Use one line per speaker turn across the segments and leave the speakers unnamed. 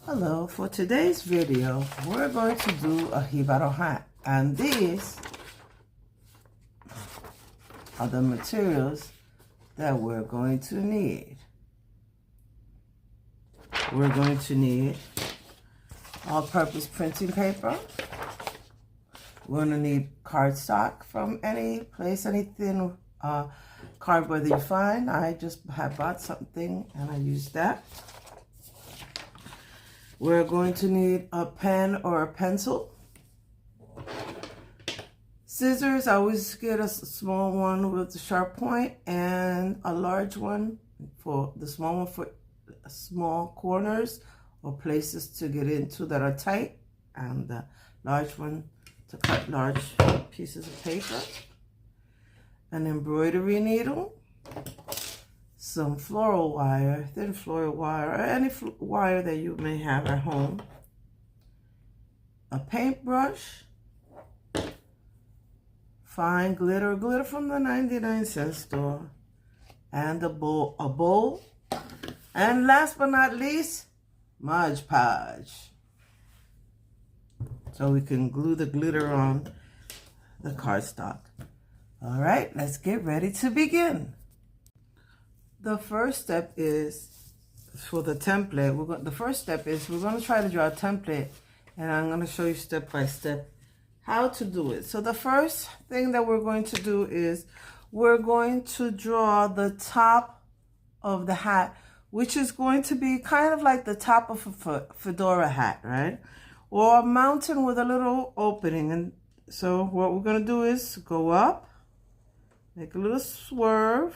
Hello, for today's video, we're going to do a Jibaro hat, and these are the materials that we're going to need. We're going to need all-purpose printing paper. We're going to need cardstock from any place, any thin cardboard that you find. I just have bought something and I used that. We're going to need a pen or a pencil. Scissors, I always get a small one with a sharp point and a large one for the small one for small corners or places to get into that are tight, and the large one to cut large pieces of paper. An embroidery needle, some floral wire, thin floral wire, or any wire that you may have at home, a paintbrush, fine glitter from the 99-cent store, and a bowl, and last but not least, Mod Podge, so we can glue the glitter on the cardstock. All right, let's get ready to begin. The first step is for the template. The first step is we're going to try to draw a template, and I'm going to show you step by step how to do it. So the first thing that we're going to do is we're going to draw the top of the hat, which is going to be kind of like the top of a fedora hat, right? Or a mountain with a little opening. And so what we're going to do is go up, make a little swerve,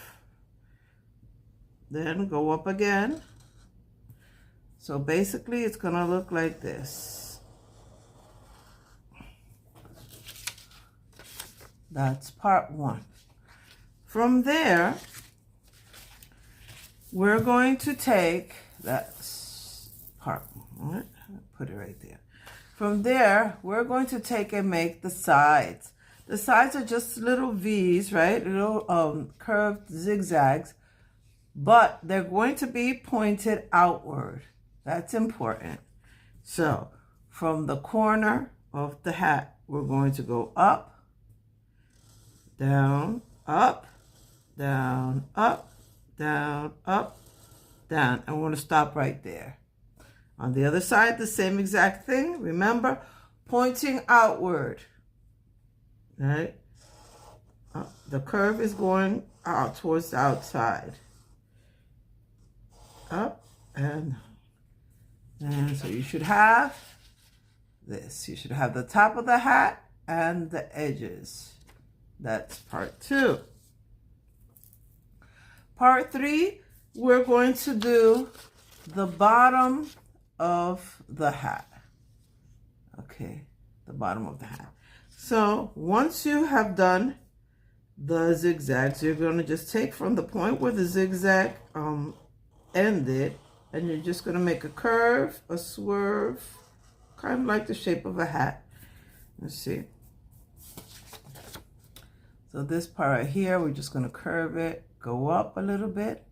then go up again. So basically it's gonna look like this. That's part one. From there, we're going to take that part, all right? Put it right there. From there, we're going to take and make the sides. The sides are just little V's, right? Little curved zigzags, but they're going to be pointed outward. That's important. So from the corner of the hat, we're going to go up, down, up, down, up, down, up, down. And we're going to stop right there. On the other side, the same exact thing. Remember, pointing outward. Right? The curve is going out towards the outside. Up and so you should have this. You should have the top of the hat and the edges. That's part two. Part three, we're going to do the bottom of the hat. Okay, the bottom of the hat. So once you have done the zigzags, you're going to just take from the point where the zigzag ended, and you're just going to make a curve, a swerve, kind of like the shape of a hat. Let's see. So this part right here, we're just going to curve it, go up a little bit,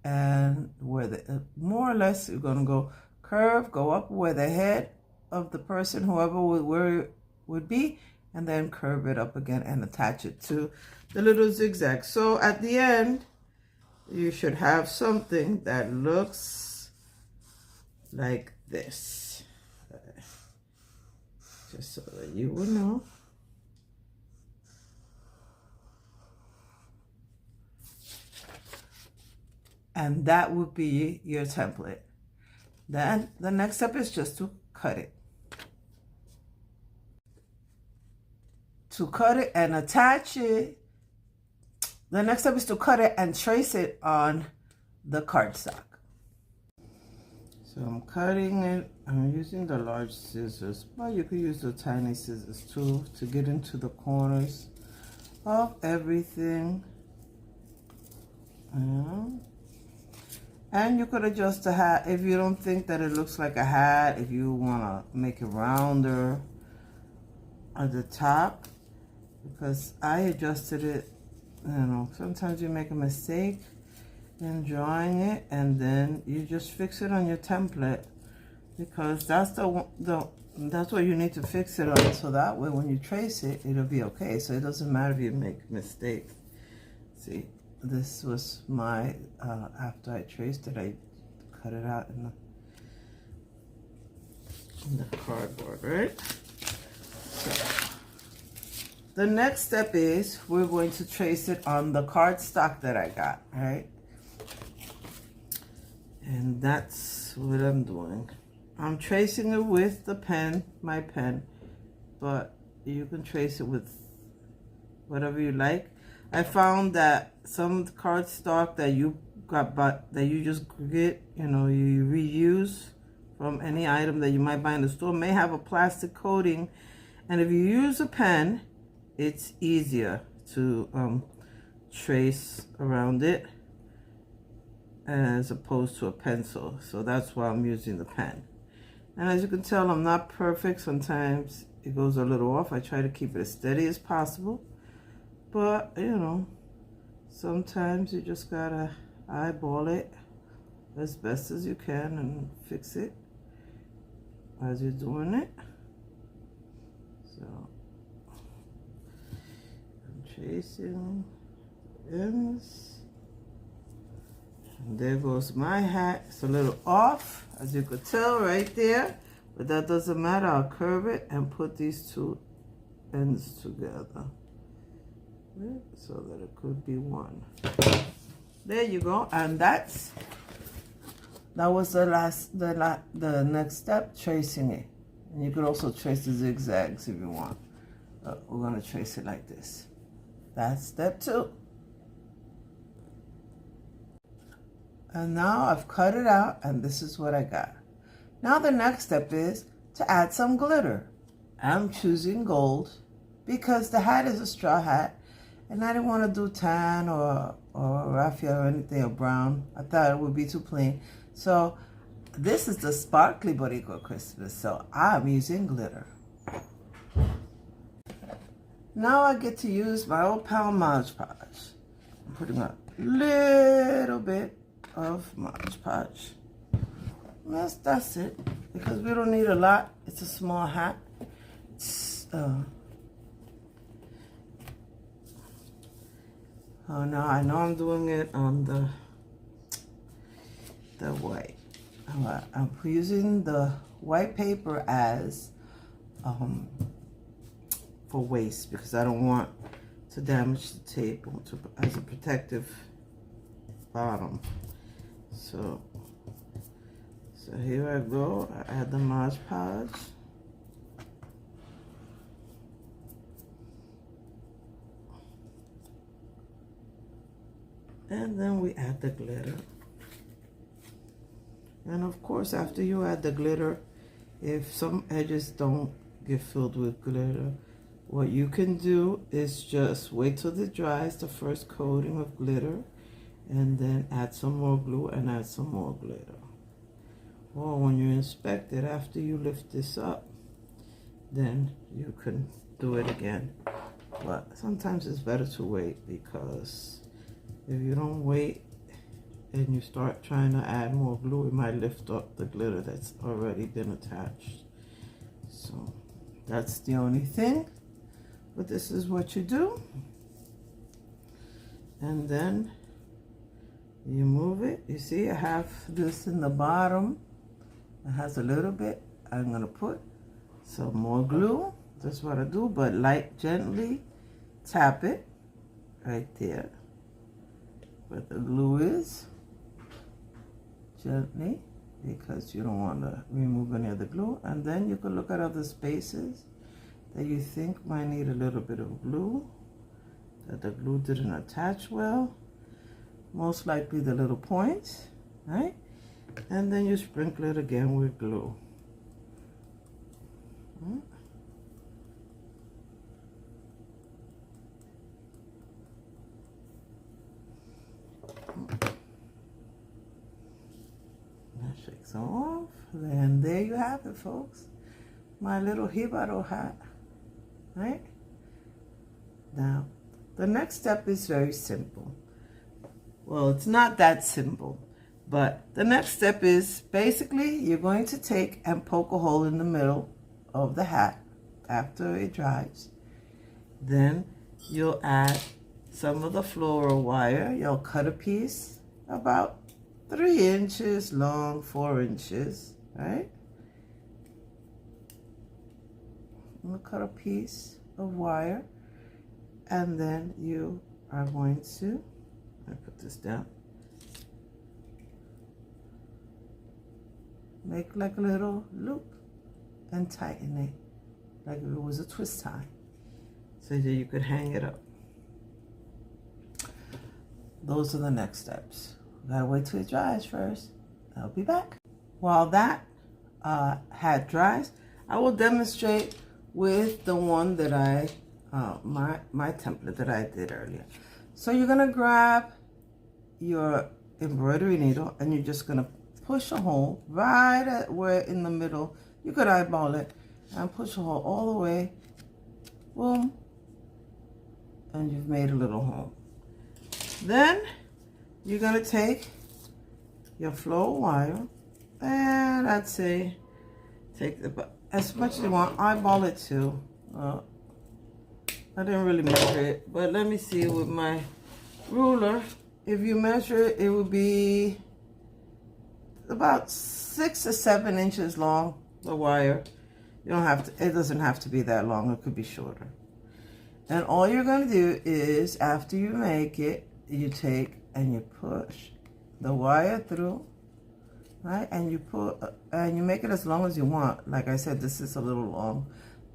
and where the more or less you're going to go curve, go up where the head of the person, whoever would be, and then curve it up again and attach it to the little zigzag. So at the end, you should have something that looks like this. Just so that you will know. And that would be your template. Then the next step is just to cut it. To cut it and attach it. The next step is to cut it and trace it on the cardstock. So I'm cutting it. I'm using the large scissors, but you could use the tiny scissors too to get into the corners of everything. And you could adjust the hat if you don't think that it looks like a hat, if you want to make it rounder at the top, because I adjusted it. You know, sometimes you make a mistake in drawing it, and then you just fix it on your template because that's that's what you need to fix it on, so that way when you trace it, it'll be okay. So it doesn't matter if you make mistakes. See, this was my, after I traced it, I cut it out in the cardboard, right? So the next step is we're going to trace it on the cardstock that I got, right? And that's what I'm doing. I'm tracing it with the pen, my pen, but you can trace it with whatever you like. I found that some cardstock that you got, but that you just get, you know, you reuse from any item that you might buy in the store, may have a plastic coating, and if you use a pen, it's easier to trace around it as opposed to a pencil. So that's why I'm using the pen. And as you can tell, I'm not perfect. Sometimes it goes a little off. I try to keep it as steady as possible. But, you know, sometimes you just gotta eyeball it as best as you can and fix it as you're doing it. So, I'm tracing ends. And there goes my hat. It's a little off, as you could tell right there, but that doesn't matter. I'll curve it and put these two ends together, right, so that it could be one. There you go. And that was the next step, tracing it. And you could also trace the zigzags if you want. We're gonna trace it like this. That's step 2. And now I've cut it out, and this is what I got. Now the next step is to add some glitter. I'm choosing gold because the hat is a straw hat, and I didn't want to do tan or raffia or anything, or brown. I thought it would be too plain. So this is the sparkly Boricua Christmas, so I'm using glitter. Now I get to use my old pal Mod Podge. I'm putting a little bit of Mod Podge. That's it, because we don't need a lot. It's a small hat. Oh no, I know I'm doing it on the white. I'm using the white paper as for waste, because I don't want to damage the tape as a protective bottom. So here I go. I add the Mod Podge. And then we add the glitter. And of course, after you add the glitter, if some edges don't get filled with glitter, what you can do is just wait till it dries, the first coating of glitter, and then add some more glue and add some more glitter. Or when you inspect it after you lift this up, then you can do it again. But sometimes it's better to wait, because if you don't wait and you start trying to add more glue, it might lift up the glitter that's already been attached. So that's the only thing. But this is what you do. And then you move it. You see I have this in the bottom. It has a little bit. I'm going to put some more glue. That's what I do, but gently tap it right there where the glue is. Gently, because you don't want to remove any of the glue. And then you can look at other spaces that you think might need a little bit of glue, that the glue didn't attach well. Most likely the little points, right? And then you sprinkle it again with glue. That shakes off. And there you have it, folks. My little Jibaro hat, right? Now, the next step is very simple. Well, it's not that simple. But the next step is basically you're going to take and poke a hole in the middle of the hat after it dries. Then you'll add some of the floral wire. You'll cut a piece about 3 inches long, 4 inches, right? We'll cut a piece of wire, and then you are going to, I put this down, make like a little loop and tighten it like if it was a twist tie so that you could hang it up. Those are the next steps. Gotta wait till it dries first. I'll be back. While that hat dries, I will demonstrate with the one that I, my template that I did earlier. So you're gonna grab your embroidery needle and you're just gonna push a hole right at where in the middle. You could eyeball it and push a hole all the way, boom, and you've made a little hole. Then you're gonna take your floral wire and I'd say take as much as you want. Eyeball it too. I didn't really measure it, but let me see with my ruler. If you measure it, it would be about 6 or 7 inches long, the wire. You don't have to, it doesn't have to be that long, it could be shorter. And all you're gonna do is, after you make it, you take and you push the wire through, right? And you and you make it as long as you want. Like I said, this is a little long.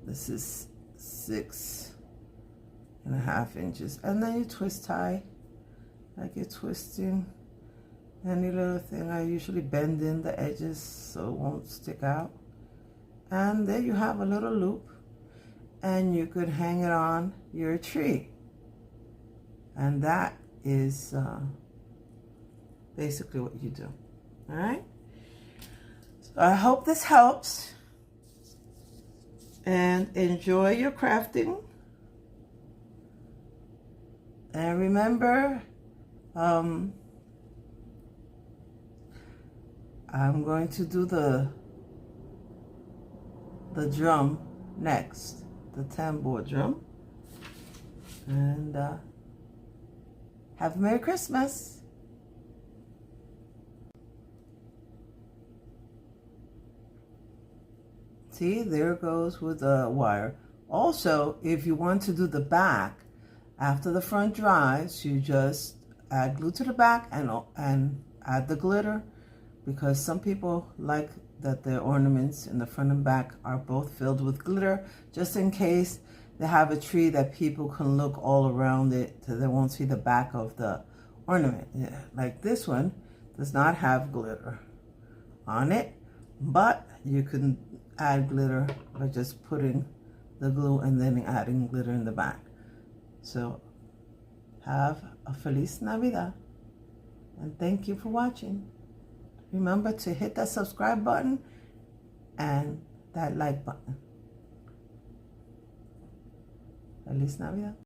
This is 6.5 inches. And then you twist tie, like you're twisting any little thing. I usually bend in the edges so it won't stick out. And there you have a little loop, and you could hang it on your tree. And that is basically what you do. All right? So I hope this helps, and enjoy your crafting. And remember, I'm going to do the drum next, the tambour drum. And have a Merry Christmas. See, there goes with the wire. Also, if you want to do the back, after the front dries, you just add glue to the back and add the glitter, because some people like that their ornaments in the front and back are both filled with glitter, just in case they have a tree that people can look all around it so they won't see the back of the ornament. Yeah, like this one does not have glitter on it, but you can add glitter by just putting the glue and then adding glitter in the back. So have a Feliz Navidad, and thank you for watching. Remember to hit that subscribe button and that like button. Feliz Navidad.